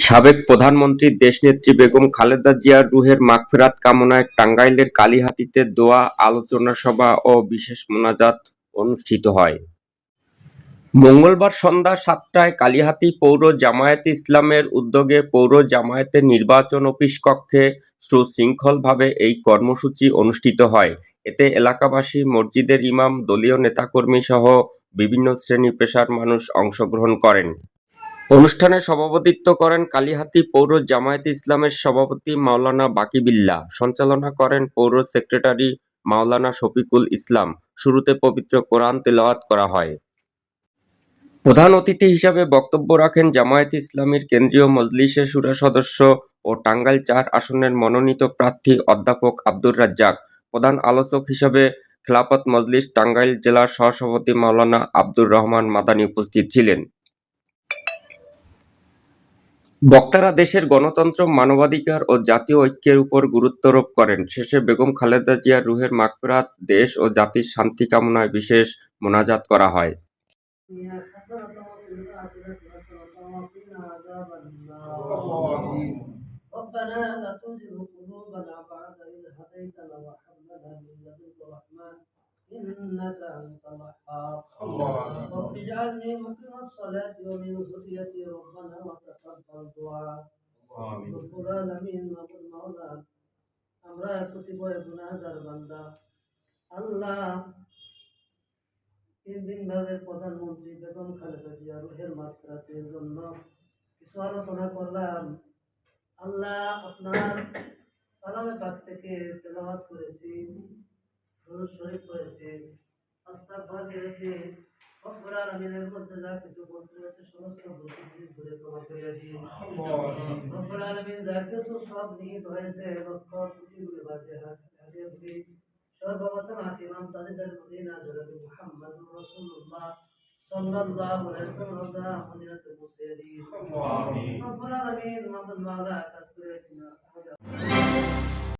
সাবেক প্রধানমন্ত্রী দেশনেত্রী বেগম খালেদা জিয়ার রুহের মাগফিরাত কামনায় টাঙ্গাইলের কালিহাতীতে দোয়া, আলোচনা সভা ও বিশেষ মোনাজাত অনুষ্ঠিত হয়। মঙ্গলবার সন্ধ্যা ৭টায় কালিহাতী পৌর জামায়াতে ইসলামের উদ্যোগে পৌর জামায়াতের নির্বাচন অফিস কক্ষে সুশৃঙ্খলভাবে এই কর্মসূচি অনুষ্ঠিত হয়। এতে এলাকাবাসী, মসজিদের ইমাম, দলীয় নেতাকর্মী সহ বিভিন্ন শ্রেণী পেশার মানুষ অংশগ্রহণ করেন। অনুষ্ঠানে সভাপতিত্ব করেন কালিহাতী পৌর জামায়াতে ইসলামের সভাপতি মাওলানা বাকি বিল্লাহ, সঞ্চালনা করেন পৌর সেক্রেটারি মাওলানা শফিকুল ইসলাম। শুরুতে পবিত্র কোরআন তেলাওয়াত করা হয়। প্রধান অতিথি হিসাবে বক্তব্য রাখেন জামায়াতে ইসলামীর কেন্দ্রীয় মজলিসে শুরা সদস্য ও টাঙ্গাইল ৪ আসনের মনোনীত প্রার্থী অধ্যাপক আব্দুর রাজ্জাক। প্রধান আলোচক হিসাবে খেলাফত মজলিস টাঙ্গাইল জেলার সহসভাপতি মাওলানা আব্দুর রহমান মাদানী উপস্থিত ছিলেন। বক্তারা দেশের গণতন্ত্র, মানবাধিকার ও জাতীয় ঐক্যের উপর গুরুত্বারোপ করেন। শেষে বেগম খালেদা জিয়ার রুহের মাগফিরাত, দেশ ও জাতির শান্তি কামনায় বিশেষ মোনাজাত করা হয়। ربنا لا تزغ قلوبنا بعد إذ هديتنا وهب لنا من لدنك رحمة إنك أنت الوهاب رب اجعلني مقيم الصلاة ومن ذريتي ربنا وتقبل دعاء رب العالمين মাবুদ মাওলা আমরা প্রতিবয় গুনাহগার বান্দা আল্লাহ 3 দিন ভাবে প্রধানমন্ত্রী বেগম খালেদা জিয়া রুহের মাগফিরাতের জন্য কিছু আলোচনা করলাম। আল্লাহ আপনার কালামে পাক থেকে তেলাওয়াত করেছি, দুরূদ শরীফ করেছি, ইস্তিগফার করেছি। রব্বুল আলামিনের মধ্যে যা কিছু বলতে হয়েছে সমস্ত ভুল করে ক্ষমা করে দিন। রব্বুল আলামিন যা কিছু সব নিহিত হয়েছে লক্ষ কোটি গুণে বাজে হাজির হবে। সর্বপ্রথম ইমাম তাজুদ্দিন মদিনা জনাব মুহাম্মদুর রাসূলুল্লাহ সাল্লাল্লাহু আলাইহি ওয়াসাল্লাম মদিনাতে পৌঁছে দিন। আমিন। রব্বুল আলামিন মাবুদ মাওলা কাজ করে দিন।